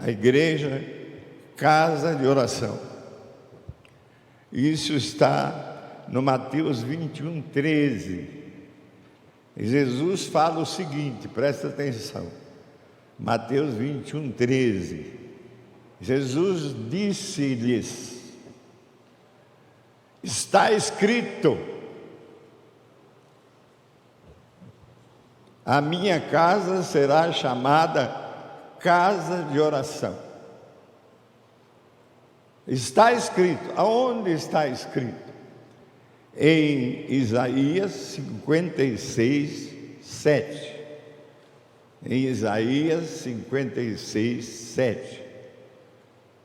a igreja, casa de oração. Isso está no Mateus 21, 13. E Jesus fala o seguinte, presta atenção. Mateus 21, 13. Jesus disse-lhes: está escrito, a minha casa será chamada casa de oração. Está escrito. Aonde está escrito? Em Isaías 56, 7. Em Isaías 56, 7.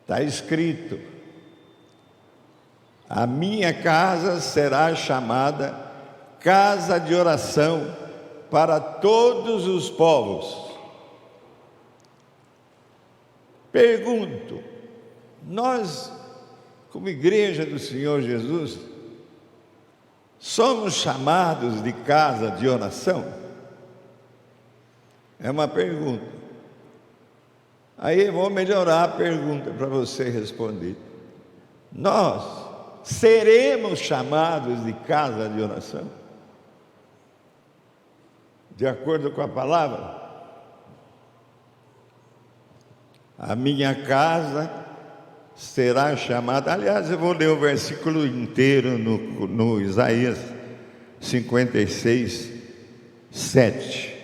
Está escrito: a minha casa será chamada casa de oração para todos os povos. Pergunto, nós, como igreja do Senhor Jesus, somos chamados de casa de oração? É uma pergunta. Aí eu vou melhorar a pergunta para você responder. Nós seremos chamados de casa de oração? De acordo com a palavra? A minha casa será chamada. Aliás, eu vou ler o versículo inteiro no Isaías 56, 7.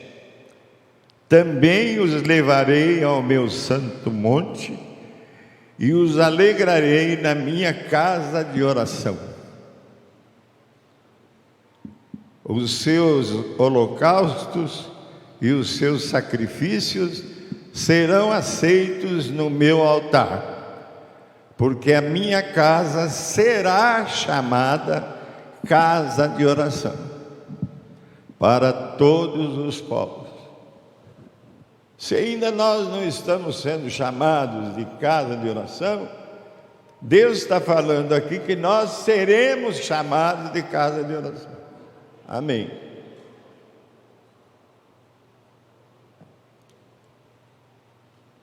Também os levarei ao meu santo monte e os alegrarei na minha casa de oração. Os seus holocaustos e os seus sacrifícios serão aceitos no meu altar, porque a minha casa será chamada casa de oração para todos os povos. Se ainda nós não estamos sendo chamados de casa de oração, Deus está falando aqui que nós seremos chamados de casa de oração. Amém.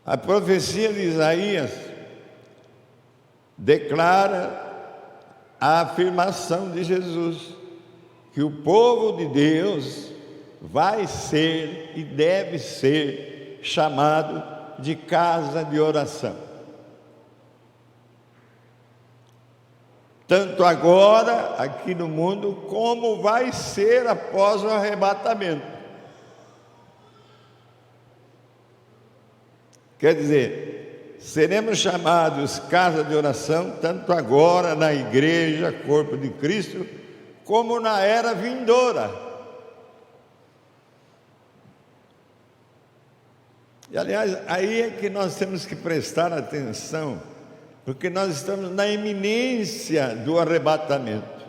A profecia de Isaías declara a afirmação de Jesus, que o povo de Deus vai ser e deve ser chamado de casa de oração. Tanto agora, aqui no mundo, como vai ser após o arrebatamento. Quer dizer, seremos chamados casa de oração, tanto agora na igreja, corpo de Cristo, como na era vindoura. E aliás, aí é que nós temos que prestar atenção, porque nós estamos na iminência do arrebatamento.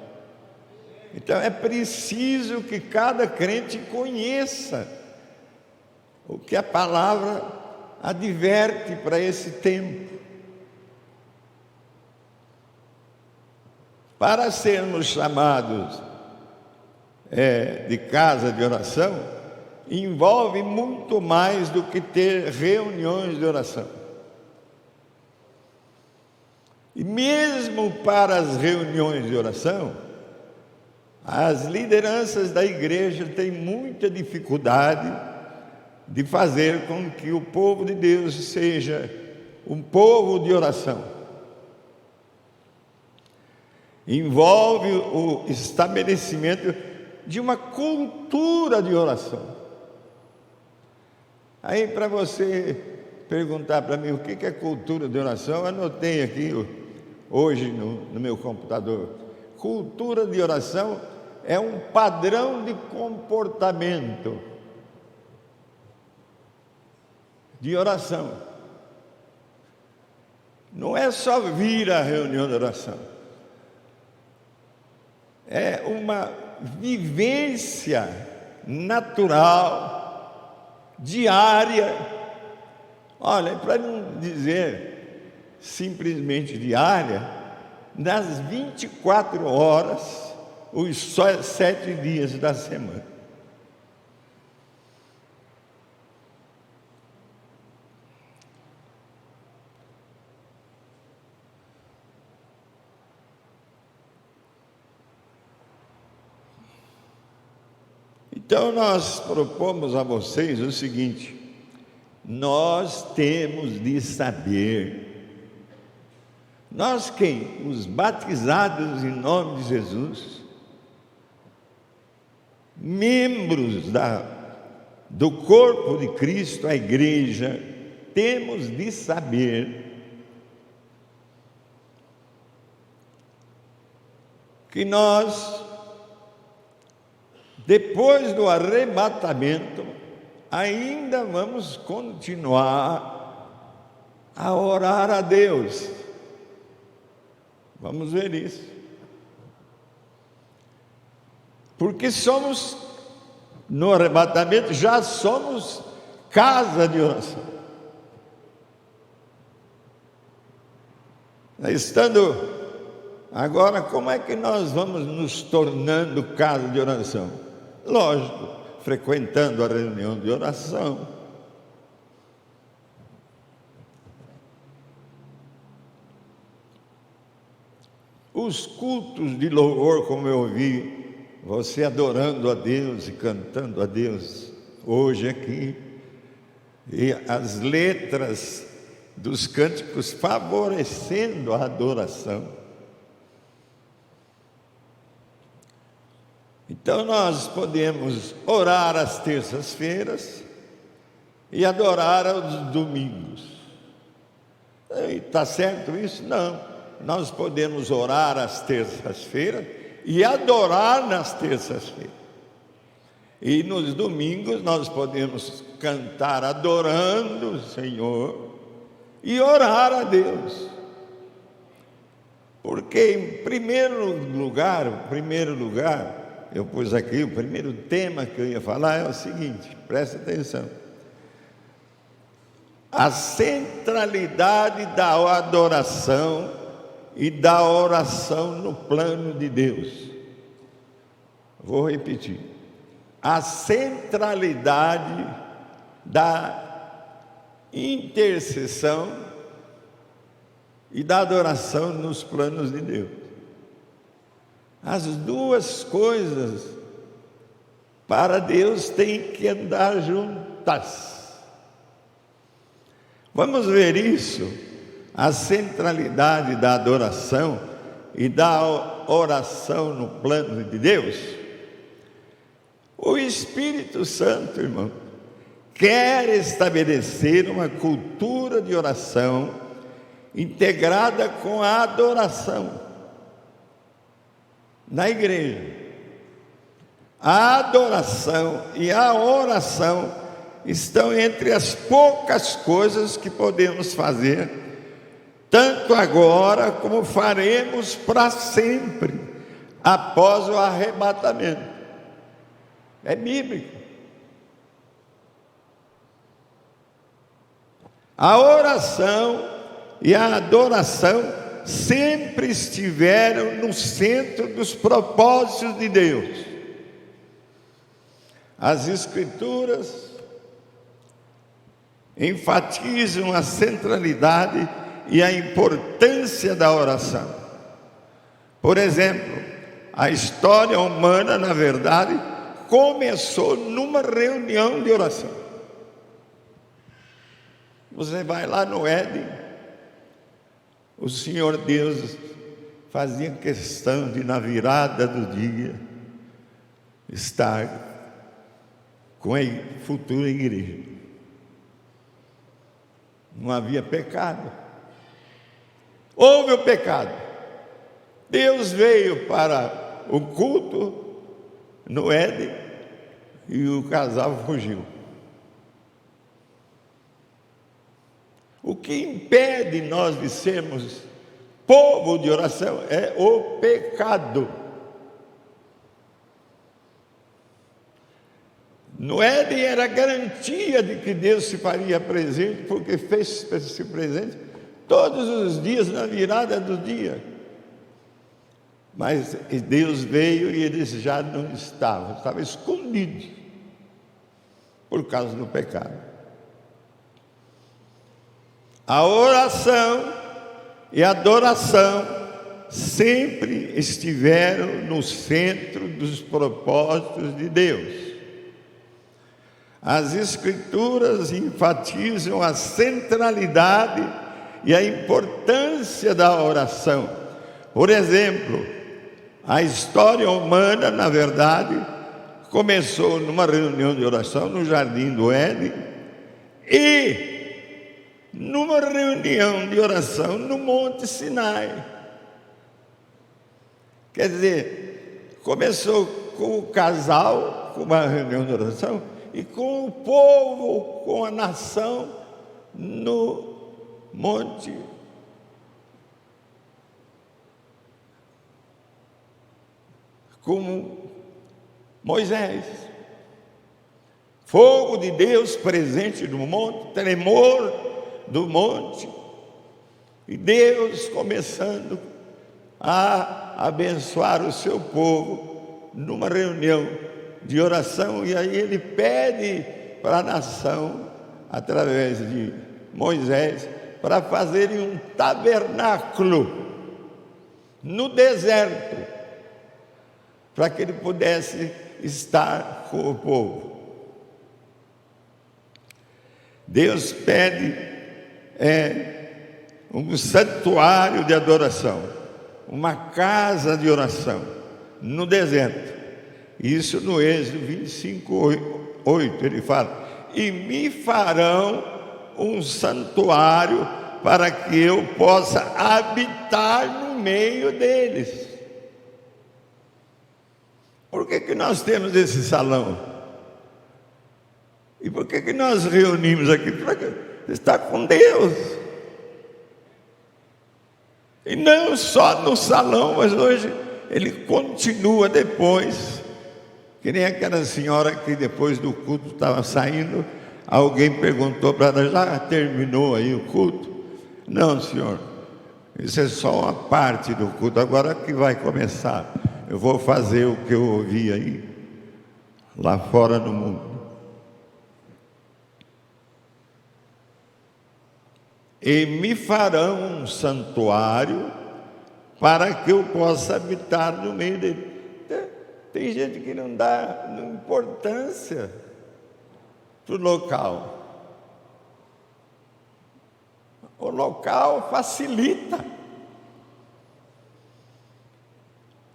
Então é preciso que cada crente conheça o que a palavra adverte para esse tempo. Para sermos chamados de casa de oração, envolve muito mais do que ter reuniões de oração. E mesmo para as reuniões de oração, as lideranças da igreja têm muita dificuldade de fazer com que o povo de Deus seja um povo de oração. Envolve o estabelecimento de uma cultura de oração. Aí, para você perguntar para mim o que é cultura de oração, eu anotei aqui hoje no meu computador. Cultura de oração é um padrão de comportamento de oração. Não é só vir à reunião de oração, é uma vivência natural, diária. Olha, para não dizer simplesmente diária, nas 24 horas, os 7 dias da semana. Então nós propomos a vocês o seguinte: nós temos de saber, nós quem? Os batizados em nome de Jesus, membros do corpo de Cristo, a igreja, temos de saber que nós, depois do arrebatamento, ainda vamos continuar a orar a Deus. Vamos ver isso. Porque somos, no arrebatamento, já somos casa de oração. Estando agora, como é que nós vamos nos tornando casa de oração? Lógico, frequentando a reunião de oração, os cultos de louvor, como eu ouvi você adorando a Deus e cantando a Deus hoje aqui, e as letras dos cânticos favorecendo a adoração. Então nós podemos orar às terças-feiras e adorar aos domingos. Está certo isso? Não. Nós podemos orar às terças-feiras e adorar nas terças-feiras. E nos domingos nós podemos cantar adorando o Senhor e orar a Deus. Porque em primeiro lugar, eu pus aqui, o primeiro tema que eu ia falar é o seguinte, preste atenção: a centralidade da adoração e da oração no plano de Deus. Vou repetir: a centralidade da intercessão e da adoração nos planos de Deus. As duas coisas para Deus têm que andar juntas. Vamos ver isso, a centralidade da adoração e da oração no plano de Deus. O Espírito Santo, irmão, quer estabelecer uma cultura de oração integrada com a adoração na igreja. A adoração e a oração estão entre as poucas coisas que podemos fazer, tanto agora como faremos para sempre, após o arrebatamento. É bíblico. A oração e a adoração sempre estiveram no centro dos propósitos de Deus. As Escrituras enfatizam a centralidade e a importância da oração. Por exemplo, a história humana, na verdade, começou numa reunião de oração. Você vai lá no Éden, o Senhor Deus fazia questão de, na virada do dia, estar com a futura igreja. Não havia pecado. Houve o pecado. Deus veio para o culto no Éden e o casal fugiu. O que impede nós de sermos povo de oração é o pecado. No Éden era garantia de que Deus se faria presente, porque fez-se presente todos os dias na virada do dia. Mas Deus veio e eles já não estavam escondidos por causa do pecado. A oração e a adoração sempre estiveram no centro dos propósitos de Deus. As Escrituras enfatizam a centralidade e a importância da oração. Por exemplo, a história humana, na verdade, começou numa reunião de oração no Jardim do Éden e numa reunião de oração no Monte Sinai. Quer dizer, começou com o casal, com uma reunião de oração, e com o povo, com a nação, no monte. Com Moisés. Fogo de Deus presente no monte, tremor do monte, e Deus começando a abençoar o seu povo numa reunião de oração, e aí ele pede para a nação, através de Moisés, para fazerem um tabernáculo no deserto, para que ele pudesse estar com o povo. Deus pede um santuário de adoração, uma casa de oração no deserto. Isso no Êxodo 25:8 ele fala: e me farão um santuário para que eu possa habitar no meio deles. Por que nós temos esse salão? E por que nós reunimos aqui? Para estar com Deus. E não só no salão, mas hoje ele continua depois. Que nem aquela senhora que depois do culto estava saindo, alguém perguntou para ela: já terminou aí o culto? Não, senhor, isso é só uma parte do culto, agora que vai começar. Eu vou fazer o que eu ouvi aí, lá fora no mundo. E me farão um santuário para que eu possa habitar no meio dele. Tem gente que não dá importância para o local. O local facilita.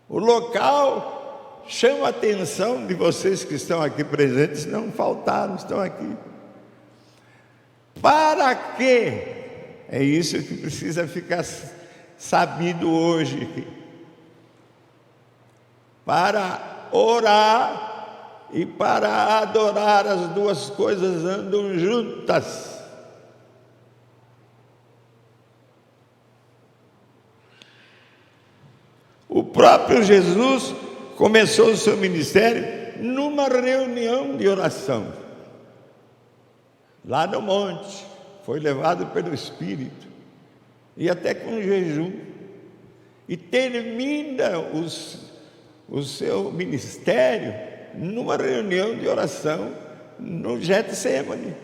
O local chama a atenção de vocês que estão aqui presentes, não faltaram, estão aqui. Para quê? É isso que precisa ficar sabido hoje. Para orar e para adorar, as duas coisas andam juntas. O próprio Jesus começou o seu ministério numa reunião de oração, lá no monte. Foi levado pelo Espírito, e até com jejum, e termina o seu ministério numa reunião de oração no Getsemane.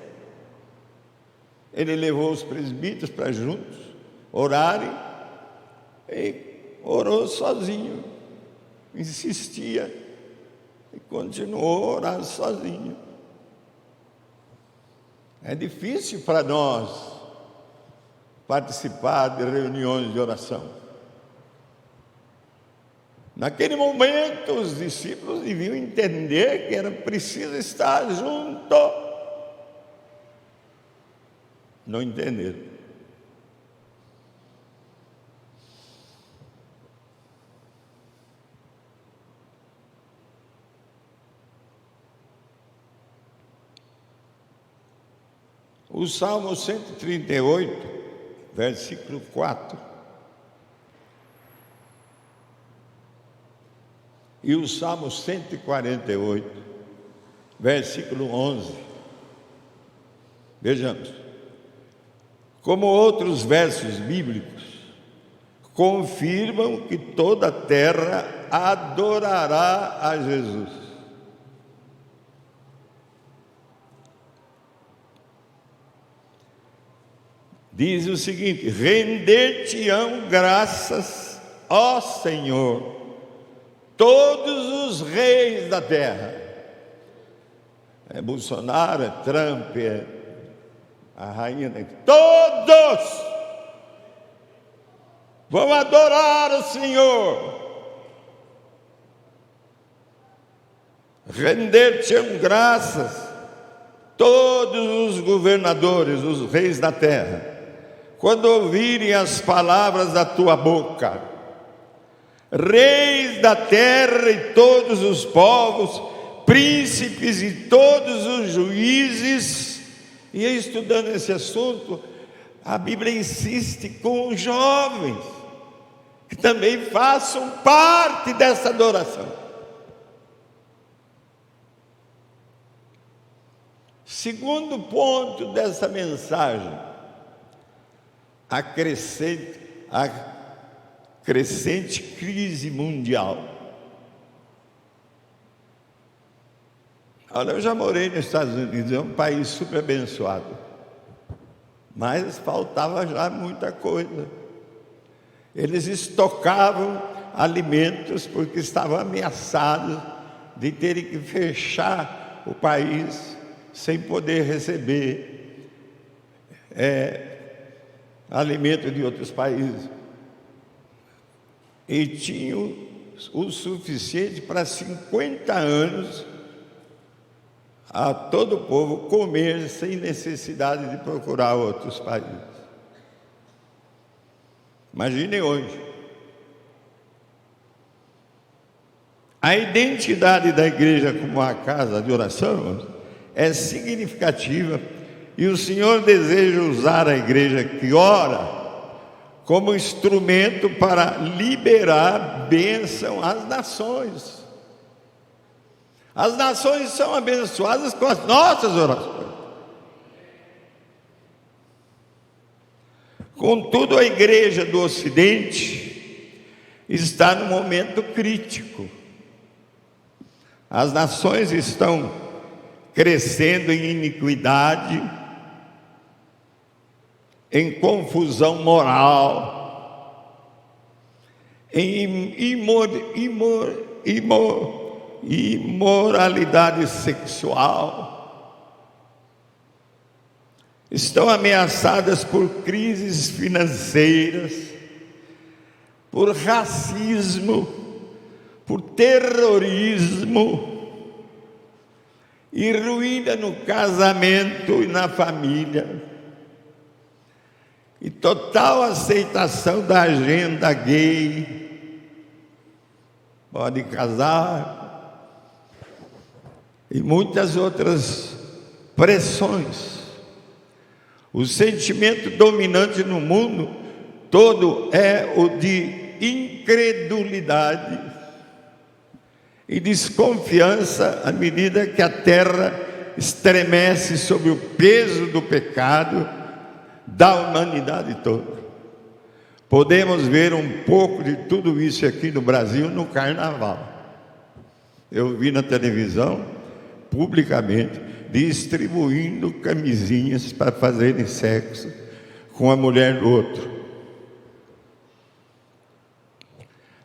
Ele levou os presbíteros para juntos orarem, e orou sozinho, insistia e continuou a orar sozinho. É difícil para nós participar de reuniões de oração. Naquele momento, os discípulos deviam entender que era preciso estar junto. Não entenderam. O Salmo 138, versículo 4. E o Salmo 148, versículo 11. Vejamos. Como outros versos bíblicos, confirmam que toda a terra adorará a Jesus. Diz o seguinte: render-te-ão graças, ó Senhor, todos os reis da terra. É Bolsonaro, é Trump, é a rainha, todos vão adorar o Senhor, render-te-ão graças, todos os governadores, os reis da terra, quando ouvirem as palavras da tua boca. Reis da terra e todos os povos, príncipes e todos os juízes. E estudando esse assunto, a Bíblia insiste com os jovens, que também façam parte dessa adoração. Segundo ponto dessa mensagem, a crescente crise mundial. Olha, eu já morei nos Estados Unidos, é um país super abençoado, mas faltava já muita coisa. Eles estocavam alimentos porque estavam ameaçados de terem que fechar o país sem poder receber alimento de outros países. E tinham o suficiente para 50 anos a todo o povo comer sem necessidade de procurar outros países. Imaginem hoje. A identidade da igreja como a casa de oração é significativa, e o Senhor deseja usar a igreja que ora como instrumento para liberar bênção às nações. As nações são abençoadas com as nossas orações. Contudo, a igreja do Ocidente está num momento crítico. As nações estão crescendo em iniquidade, em confusão moral, em imoralidade sexual, estão ameaçadas por crises financeiras, por racismo, por terrorismo, e ruína no casamento e na família, e total aceitação da agenda gay, pode casar, e muitas outras pressões. O sentimento dominante no mundo todo é o de incredulidade e desconfiança à medida que a terra estremece sob o peso do pecado da humanidade toda. Podemos ver um pouco de tudo isso aqui no Brasil no carnaval. Eu vi na televisão, publicamente, distribuindo camisinhas para fazerem sexo com a mulher do outro.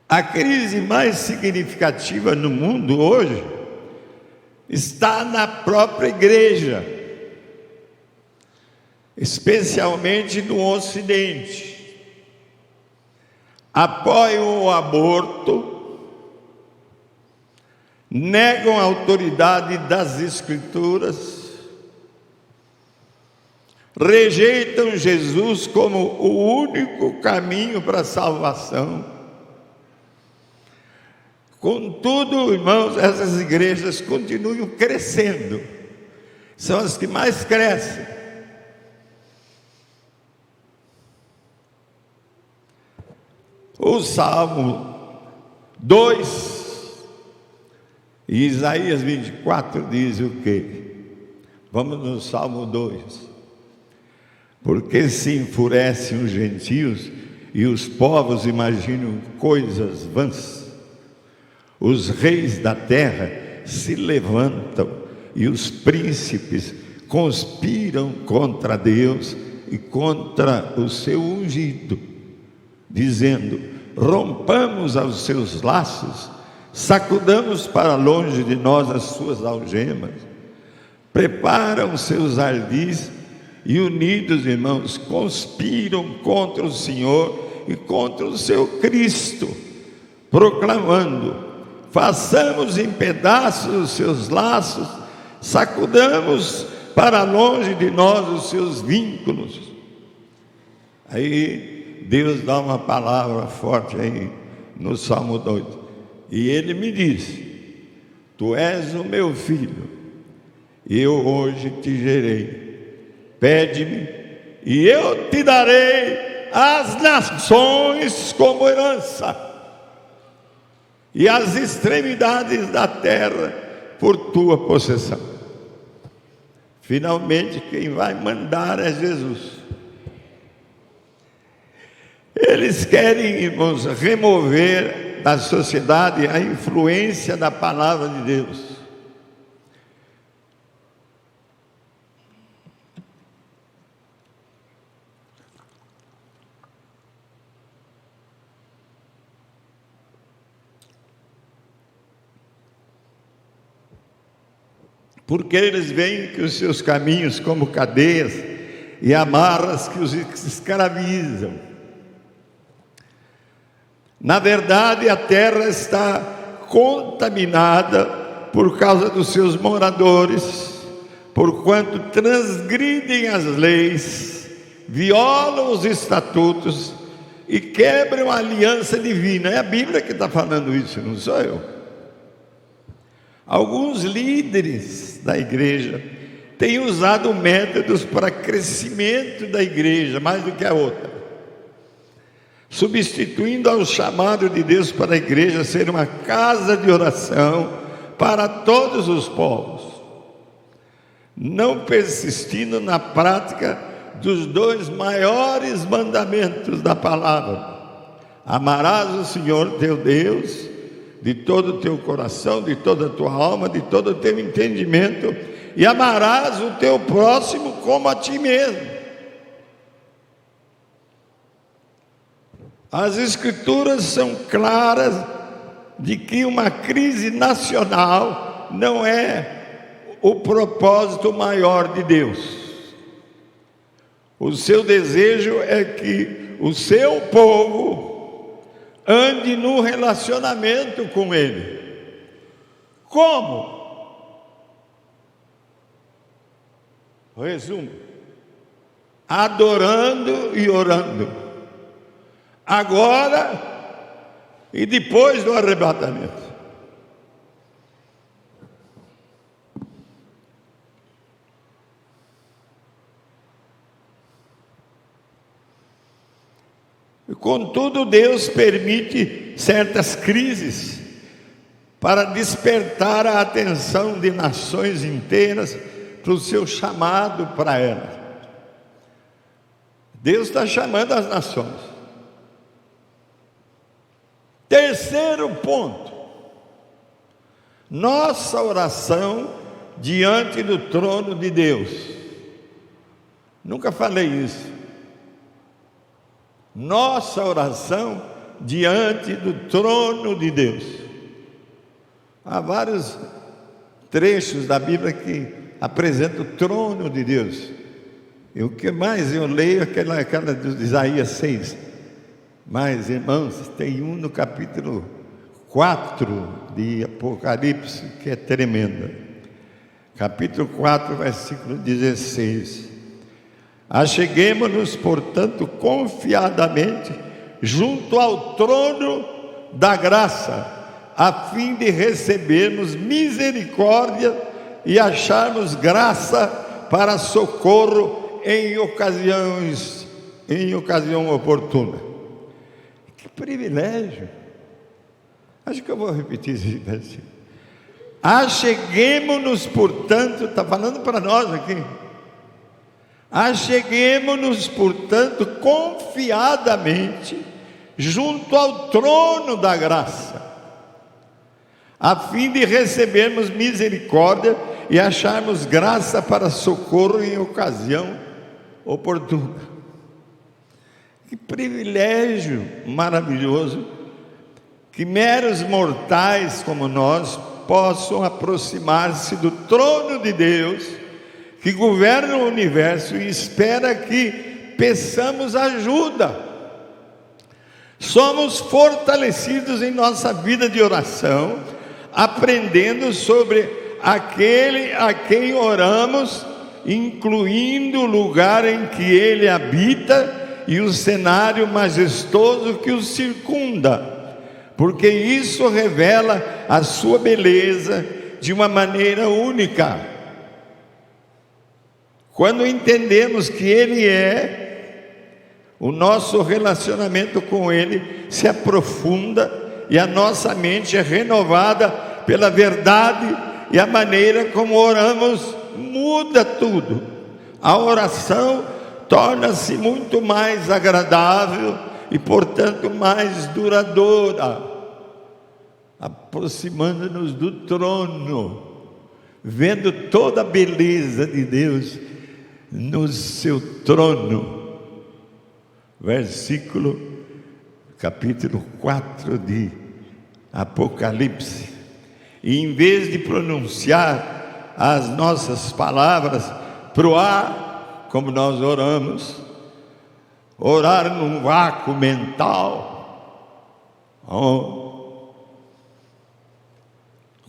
A crise mais significativa no mundo hoje está na própria igreja, especialmente no Ocidente. Apoiam o aborto, negam a autoridade das Escrituras, rejeitam Jesus como o único caminho para a salvação. Contudo, irmãos, essas igrejas continuam crescendo, são as que mais crescem. O Salmo 2 e Isaías 24 diz o quê? Vamos no Salmo 2. Porque se enfurecem os gentios e os povos imaginam coisas vãs. Os reis da terra se levantam e os príncipes conspiram contra Deus e contra o seu ungido, dizendo: rompamos os seus laços, sacudamos para longe de nós as suas algemas. preparam seus ardis e, unidos, irmãos, conspiram contra o Senhor e contra o seu Cristo, proclamando: façamos em pedaços os seus laços, sacudamos para longe de nós os seus vínculos. Aí Deus dá uma palavra forte aí no Salmo 2, e Ele me disse: tu és o meu filho, eu hoje te gerei, pede-me e eu te darei as nações como herança, e as extremidades da terra por tua possessão. Finalmente quem vai mandar é Jesus. Eles querem, irmãos, remover da sociedade a influência da palavra de Deus. Porque eles veem que os seus caminhos como cadeias e amarras que os escravizam. Na verdade, a terra está contaminada por causa dos seus moradores, porquanto transgridem as leis, violam os estatutos e quebram a aliança divina. É a Bíblia que está falando isso, não sou eu. Alguns líderes da igreja têm usado métodos para crescimento da igreja mais do que a outra, substituindo ao chamado de Deus para a igreja ser uma casa de oração para todos os povos, não persistindo na prática dos dois maiores mandamentos da palavra: amarás o Senhor teu Deus de todo o teu coração, de toda a tua alma, de todo o teu entendimento, e amarás o teu próximo como a ti mesmo. As Escrituras são claras de que uma crise nacional não é o propósito maior de Deus. O seu desejo é que o seu povo ande no relacionamento com Ele. Como? Resumo: adorando e orando, agora e depois do arrebatamento. Contudo, Deus permite certas crises para despertar a atenção de nações inteiras para o seu chamado para elas. Deus está chamando as nações. Terceiro ponto: nossa oração diante do trono de Deus. Nunca falei isso. Nossa oração diante do trono de Deus. Há vários trechos da Bíblia que apresentam o trono de Deus. E o que mais eu leio é aquela de Isaías 6. Mas, irmãos, tem um no capítulo 4 de Apocalipse que é tremenda. Capítulo 4, versículo 16. Acheguemo-nos, portanto, confiadamente junto ao trono da graça, a fim de recebermos misericórdia e acharmos graça para socorro em ocasião oportuna. Que privilégio! Acho que eu vou repetir esse versículo. Acheguemo-nos, portanto, está falando para nós aqui. Acheguemo-nos, portanto, confiadamente junto ao trono da graça, a fim de recebermos misericórdia e acharmos graça para socorro em ocasião oportuna. Que privilégio maravilhoso que meros mortais como nós possam aproximar-se do trono de Deus que governa o universo e espera que peçamos ajuda. Somos fortalecidos em nossa vida de oração, aprendendo sobre aquele a quem oramos, incluindo o lugar em que ele habita e o cenário majestoso que o circunda, porque isso revela a sua beleza de uma maneira única. Quando entendemos que ele é, o nosso relacionamento com ele se aprofunda e a nossa mente é renovada pela verdade, e a maneira como oramos muda tudo. A oração torna-se muito mais agradável e, portanto, mais duradoura, aproximando-nos do trono, vendo toda a beleza de Deus no seu trono. Capítulo 4 de Apocalipse. E em vez de pronunciar as nossas palavras para o ar, como nós oramos, orar num vácuo mental,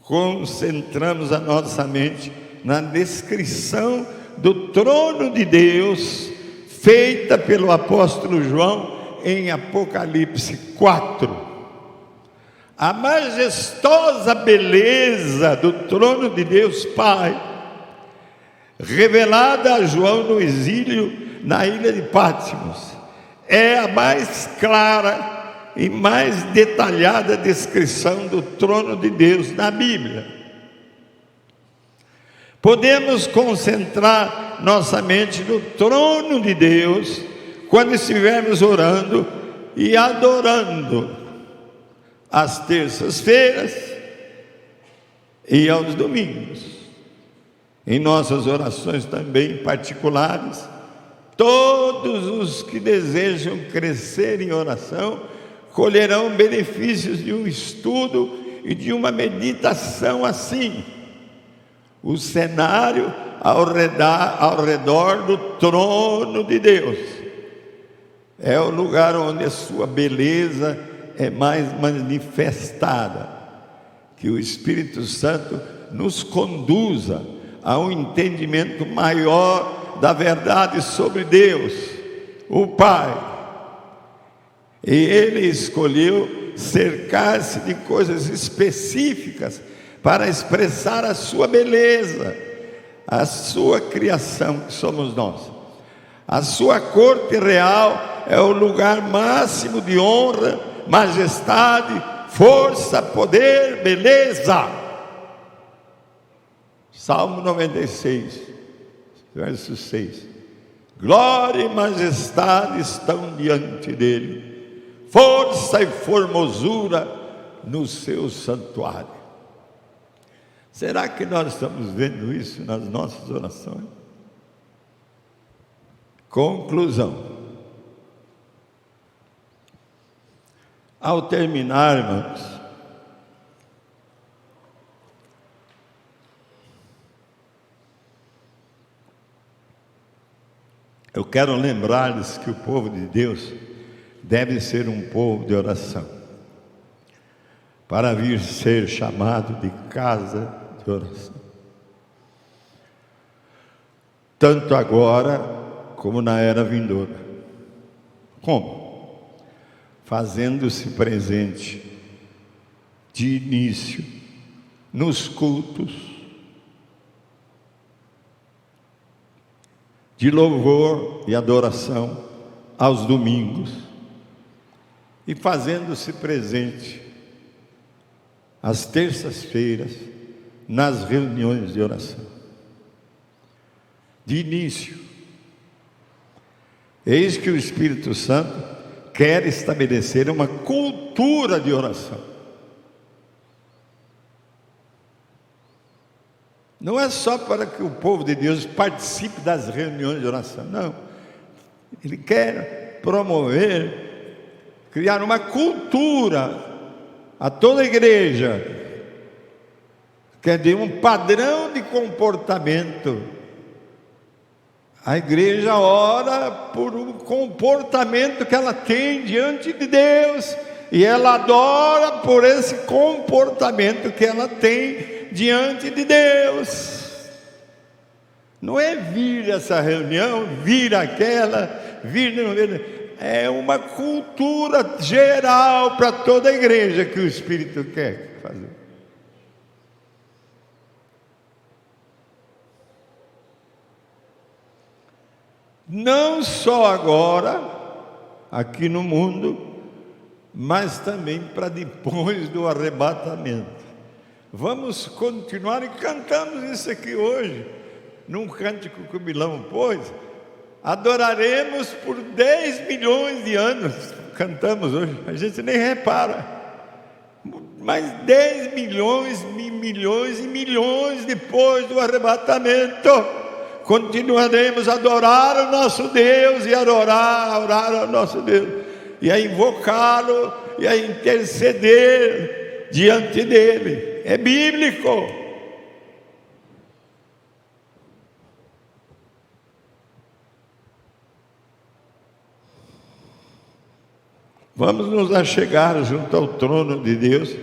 concentramos a nossa mente na descrição do trono de Deus, feita pelo apóstolo João em Apocalipse 4. A majestosa beleza do trono de Deus Pai, revelada a João no exílio na ilha de Patmos, é a mais clara e mais detalhada descrição do trono de Deus na Bíblia. Podemos concentrar nossa mente no trono de Deus quando estivermos orando e adorando às terças-feiras e aos domingos. Em nossas orações também particulares, todos os que desejam crescer em oração colherão benefícios de um estudo e de uma meditação assim. O cenário ao redor do trono de Deus é o lugar onde a sua beleza é mais manifestada. Que o Espírito Santo nos conduza a um entendimento maior da verdade sobre Deus, o Pai. E Ele escolheu cercar-se de coisas específicas para expressar a sua beleza, a sua criação, que somos nós. A sua corte real é o lugar máximo de honra, majestade, força, poder, beleza. Salmo 96, verso 6. Glória e majestade estão diante dele, força e formosura no seu santuário. Será que nós estamos vendo isso nas nossas orações? Conclusão. Ao terminarmos, eu quero lembrar-lhes que o povo de Deus deve ser um povo de oração, para vir ser chamado de casa de oração, tanto agora como na era vindoura. Como? Fazendo-se presente de início nos cultos de louvor e adoração aos domingos, e fazendo-se presente às terças-feiras nas reuniões de oração. De início, eis que o Espírito Santo quer estabelecer uma cultura de oração. Não é só para que o povo de Deus participe das reuniões de oração, não. Ele quer promover, criar uma cultura a toda a igreja, quer dizer, um padrão de comportamento A igreja ora por um comportamento que ela tem diante de Deus, e ela adora por esse comportamento que ela tem diante de Deus. Não é vir essa reunião, vir aquela, vir não vir. É uma cultura geral para toda a igreja que o Espírito quer fazer. Não só agora, aqui no mundo, mas também para depois do arrebatamento. Vamos continuar, e cantamos isso aqui hoje, num cântico que o Milão pôs. Adoraremos por 10 milhões de anos, cantamos hoje, a gente nem repara, mas 10 milhões, milhões e milhões depois do arrebatamento, continuaremos a adorar o nosso Deus, e orar ao nosso Deus, e a invocá-lo, e a interceder diante dele. É bíblico. Vamos nos achegar junto ao trono de Deus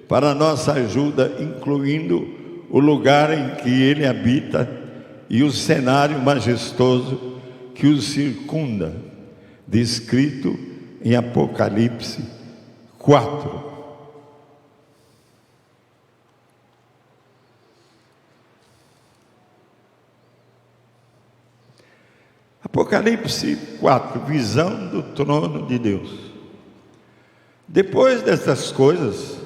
para a nossa ajuda, incluindo o lugar em que Ele habita e o cenário majestoso que o circunda, descrito em Apocalipse 4. Apocalipse 4, visão do trono de Deus. Depois dessas coisas,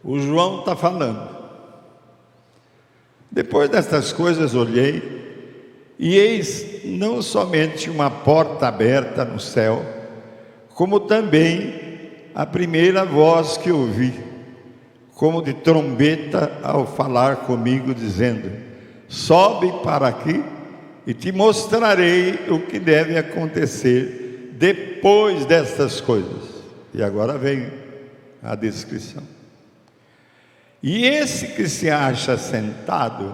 o João está falando. Depois destas coisas olhei, e eis não somente uma porta aberta no céu, como também a primeira voz que ouvi, como de trombeta ao falar comigo, dizendo: sobe para aqui e te mostrarei o que deve acontecer depois destas coisas. E agora vem a descrição. E esse que se acha sentado,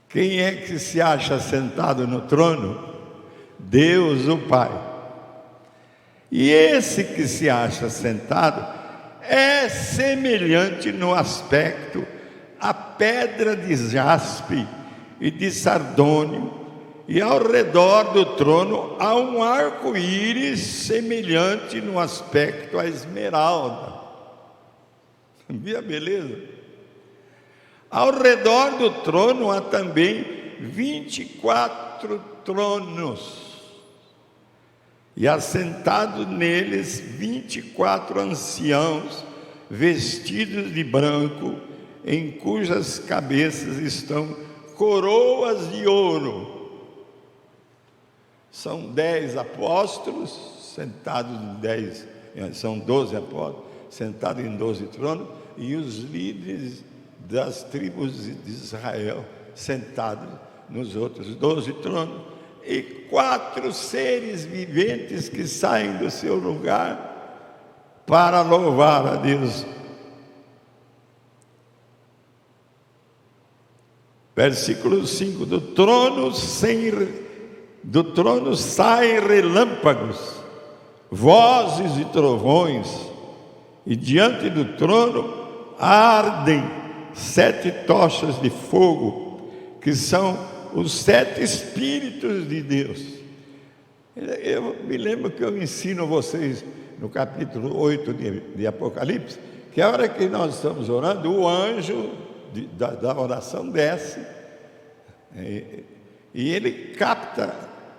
quem é que se acha sentado no trono? Deus o Pai. E esse que se acha sentado é semelhante no aspecto à pedra de jaspe e de sardônio, e ao redor do trono há um arco-íris semelhante no aspecto à esmeralda. Viu a beleza? Ao redor do trono há também 24 tronos, e assentados neles 24 anciãos, vestidos de branco, em cujas cabeças estão coroas de ouro. São 10 apóstolos, sentados em 10, são 12 apóstolos, sentados em 12 tronos, e os líderes das tribos de Israel, sentados nos outros 12 tronos, e 4 seres viventes que saem do seu lugar para louvar a Deus. Versículo 5: do trono saem relâmpagos, vozes e trovões, e diante do trono ardem 7 tochas de fogo, que são os 7 Espíritos de Deus. Eu me lembro que eu ensino vocês no capítulo 8 de Apocalipse, que a hora que nós estamos orando, o anjo da oração desce, e ele capta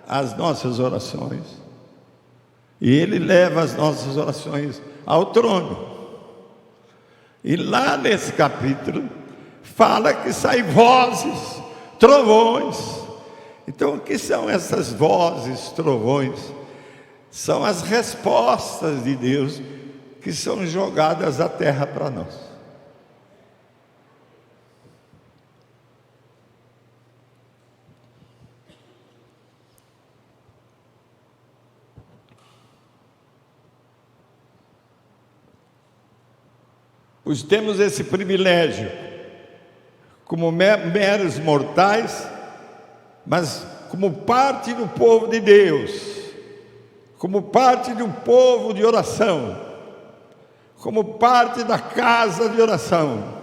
as nossas orações, e ele leva as nossas orações ao trono. E lá nesse capítulo fala que saem vozes, trovões. Então o que são essas vozes, trovões? São as respostas de Deus que são jogadas à terra para nós. Pois temos esse privilégio, como meros mortais, mas como parte do povo de Deus, como parte do povo de oração, como parte da casa de oração,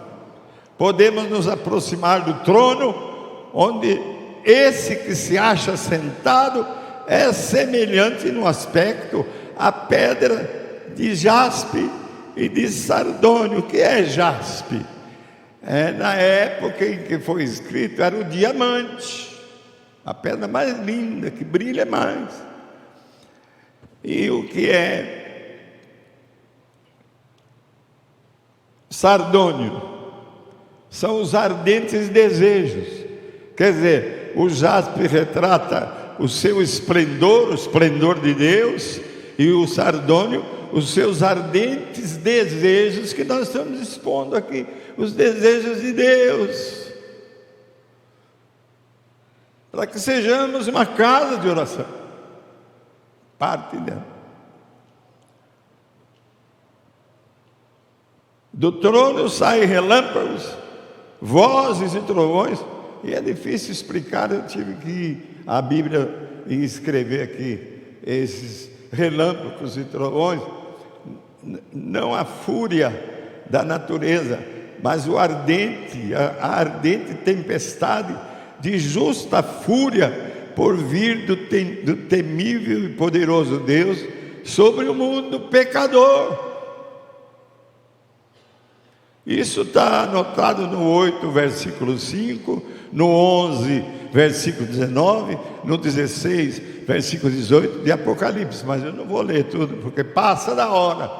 podemos nos aproximar do trono, onde esse que se acha sentado é semelhante no aspecto à pedra de jaspe e de sardônio. O que é jaspe? Na época em que foi escrito, era o diamante, a pedra mais linda, que brilha mais. E o que é sardônio? São os ardentes desejos. Quer dizer, o jaspe retrata o seu esplendor, o esplendor de Deus, e o sardônio, os seus ardentes desejos, que nós estamos expondo aqui, os desejos de Deus, para que sejamos uma casa de oração, parte dela. Do trono saem relâmpagos, vozes e trovões, e é difícil explicar. Eu tive que ir à Bíblia e escrever aqui esses relâmpagos e trovões, não a fúria da natureza, mas o ardente, a ardente tempestade de justa fúria por vir do temível e poderoso Deus sobre o mundo pecador. Isso está anotado no 8, versículo 5, no 11, versículo 19, no 16, versículo 18 de Apocalipse, mas eu não vou ler tudo, porque passa da hora.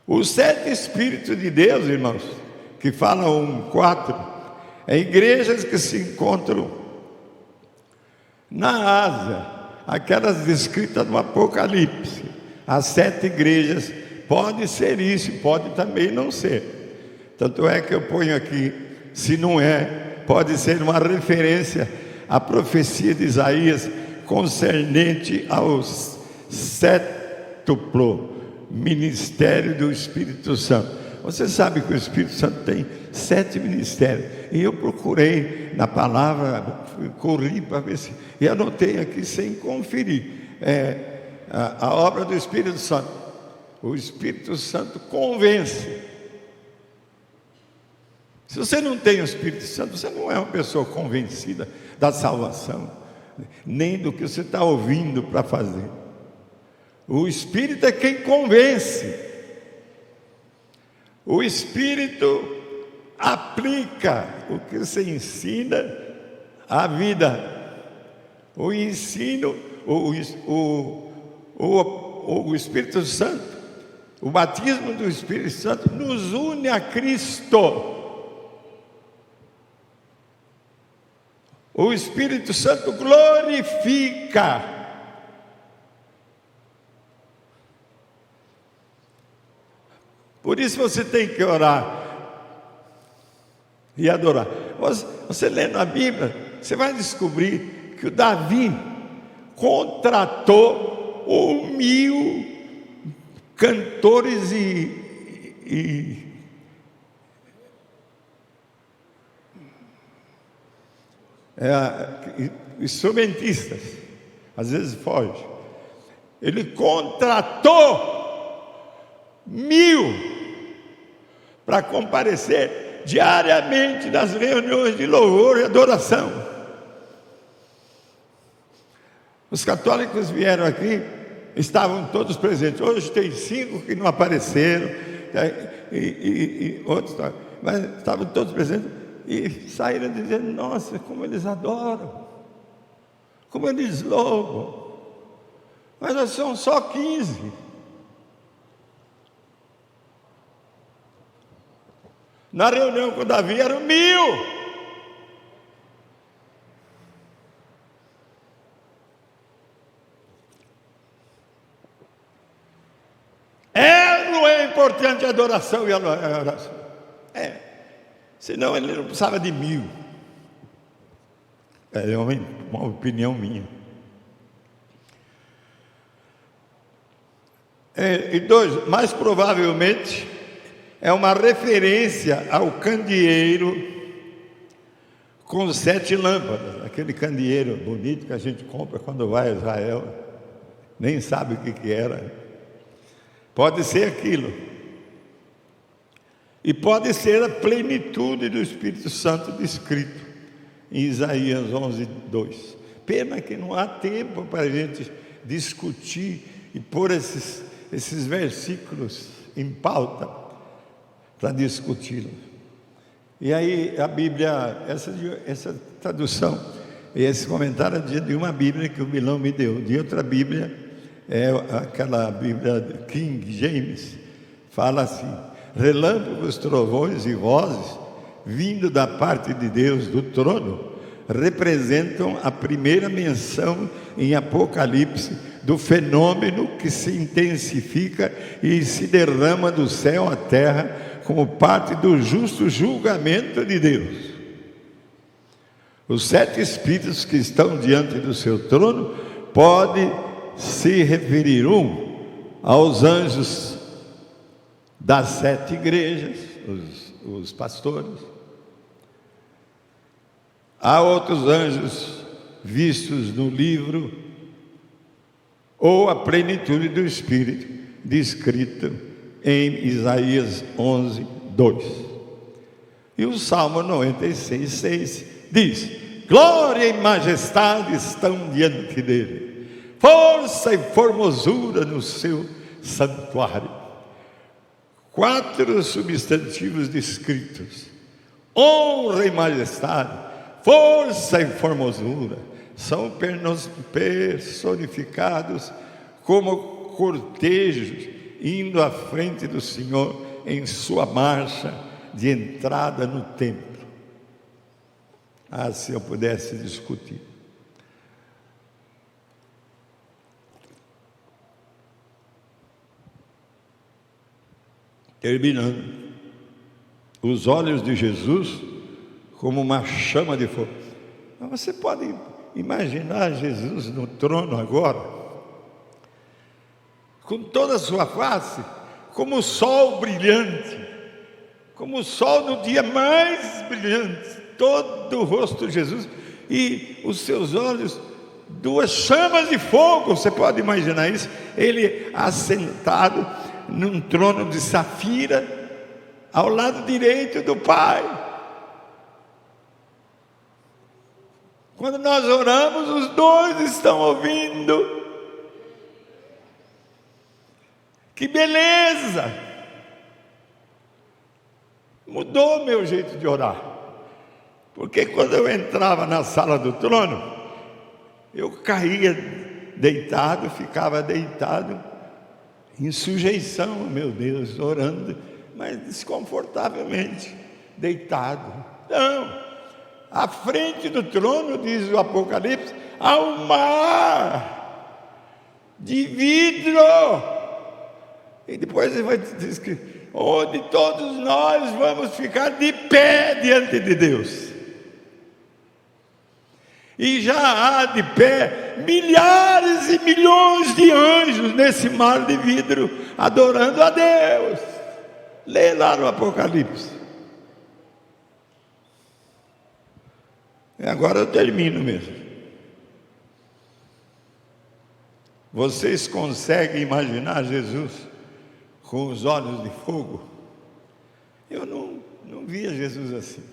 Os 7 Espíritos de Deus, irmãos, que falam 4, é igrejas que se encontram na Ásia, aquelas descritas no Apocalipse. As 7 igrejas, pode ser isso, pode também não ser. Tanto é que eu ponho aqui, se não é, pode ser uma referência à profecia de Isaías concernente ao sétuplo ministério do Espírito Santo. Você sabe que o Espírito Santo tem 7 ministérios, e eu procurei na palavra, corri para ver se, e anotei aqui sem conferir, a obra do Espírito Santo. O Espírito Santo convence. Se você não tem o Espírito Santo, você não é uma pessoa convencida da salvação, nem do que você está ouvindo para fazer. O Espírito é quem convence. O Espírito aplica o que você ensina à vida. O ensino, o Espírito Santo, o batismo do Espírito Santo nos une a Cristo. O Espírito Santo glorifica. Por isso você tem que orar e adorar. Você lendo a Bíblia, você vai descobrir que o Davi contratou 1.000 cantores e instrumentistas. Às vezes foge. Ele contratou 1.000 para comparecer diariamente nas reuniões de louvor e adoração. Os católicos vieram aqui, estavam todos presentes. Hoje tem 5 que não apareceram, e outros, mas estavam todos presentes e saíram dizendo: nossa, como eles adoram, como eles louvam. Mas nós somos só 15. Na reunião com Davi eram 1.000. Não é importante a adoração e a oração. Senão ele não precisava de 1.000. É uma opinião minha. E 2, mais provavelmente é uma referência ao candeeiro com 7 lâmpadas, aquele candeeiro bonito que a gente compra quando vai a Israel, nem sabe o que era. Pode ser aquilo, e pode ser a plenitude do Espírito Santo descrito em Isaías 11:2. Pena que não há tempo para a gente discutir e pôr esses versículos em pauta para discuti-los. E aí a Bíblia, essa tradução, esse comentário é de uma Bíblia que o Milão me deu. De outra Bíblia, é aquela Bíblia King James, fala assim: relâmpagos, trovões e vozes, vindo da parte de Deus do trono, representam a primeira menção em Apocalipse do fenômeno que se intensifica e se derrama do céu à terra como parte do justo julgamento de Deus. Os 7 espíritos que estão diante do seu trono pode se referir aos anjos das 7 igrejas, os pastores. Há outros anjos vistos no livro, ou a plenitude do Espírito, descrito em Isaías 11:2. E o Salmo 96:6 diz: glória e majestade estão diante dele, força e formosura no seu santuário. 4 substantivos descritos: honra e majestade, força e formosura, são personificados como cortejos indo à frente do Senhor em sua marcha de entrada no templo. Ah, se eu pudesse discutir. Terminando, os olhos de Jesus como uma chama de fogo. Mas você pode imaginar Jesus no trono agora, com toda a sua face, como o sol brilhante, como o sol no dia mais brilhante, todo o rosto de Jesus, e os seus olhos, 2 chamas de fogo. Você pode imaginar isso? Ele assentado num trono de safira, ao lado direito do Pai. Quando nós oramos, os 2 estão ouvindo. Que beleza! Mudou meu jeito de orar. Porque quando eu entrava na sala do trono, eu caía deitado, ficava deitado, em sujeição, meu Deus, orando, mas desconfortavelmente, deitado. Não, à frente do trono, diz o Apocalipse, há um mar de vidro. E depois ele vai dizer que onde todos nós vamos ficar de pé diante de Deus. E já há de pé milhares e milhões de anjos nesse mar de vidro, adorando a Deus. Lê lá no Apocalipse. E agora eu termino mesmo. Vocês conseguem imaginar Jesus com os olhos de fogo? Eu não via Jesus assim.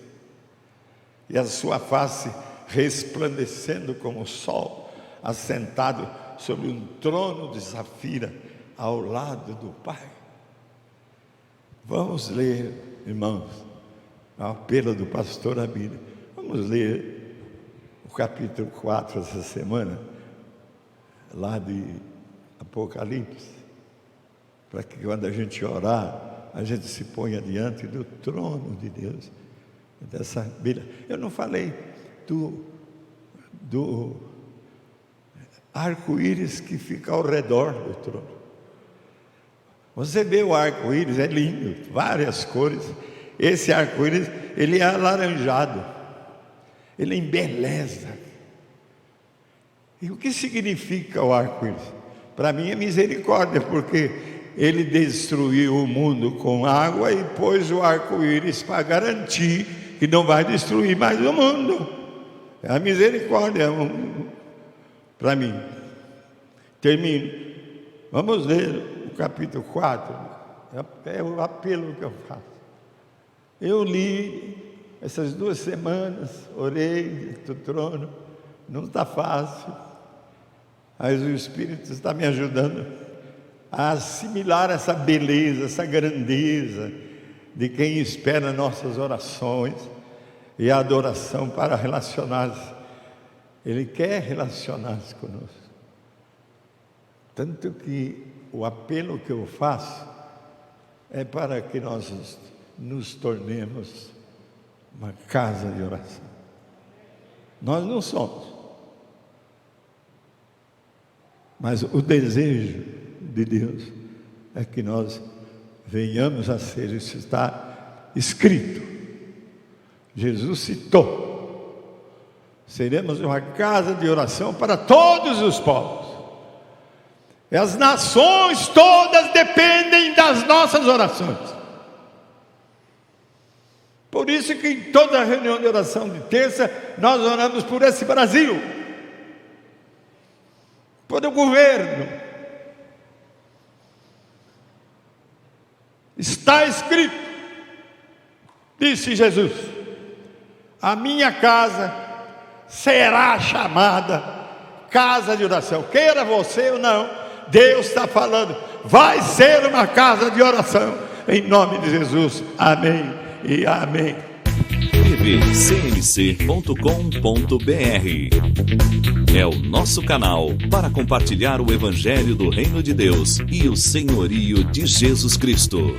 E a sua face resplandecendo como o sol, assentado sobre um trono de safira ao lado do Pai. Vamos ler, irmãos, ao apelo do pastor Abílio, vamos ler o capítulo 4 essa semana, lá de Apocalipse, para que quando a gente orar, a gente se ponha diante do trono de Deus, dessa Bíblia. Eu não falei do arco-íris que fica ao redor do trono. Você vê o arco-íris, é lindo, várias cores. Esse arco-íris, ele é alaranjado, ele embeleza. E o que significa o arco-íris? Para mim é misericórdia, porque ele destruiu o mundo com água e pôs o arco-íris para garantir que não vai destruir mais o mundo. É a misericórdia para mim. Termino. Vamos ler o capítulo 4. É o apelo que eu faço. Eu li essas 2 semanas, orei do trono. Não está fácil, mas o Espírito está me ajudando a assimilar essa beleza, essa grandeza de quem espera nossas orações e a adoração para relacionar-se. Ele quer relacionar-se conosco. Tanto que o apelo que eu faço é para que nós nos tornemos uma casa de oração. Nós não somos. Mas o desejo de Deus é que nós venhamos a ser, isso está escrito. Jesus citou: seremos uma casa de oração para todos os povos. E as nações todas dependem das nossas orações. Por isso que em toda reunião de oração de terça, nós oramos por esse Brasil, por o governo. Está escrito, disse Jesus: a minha casa será chamada casa de oração. Queira você ou não, Deus está falando, vai ser uma casa de oração, em nome de Jesus. Amém e amém. tvcmc.com.br é o nosso canal para compartilhar o Evangelho do Reino de Deus e o senhorio de Jesus Cristo.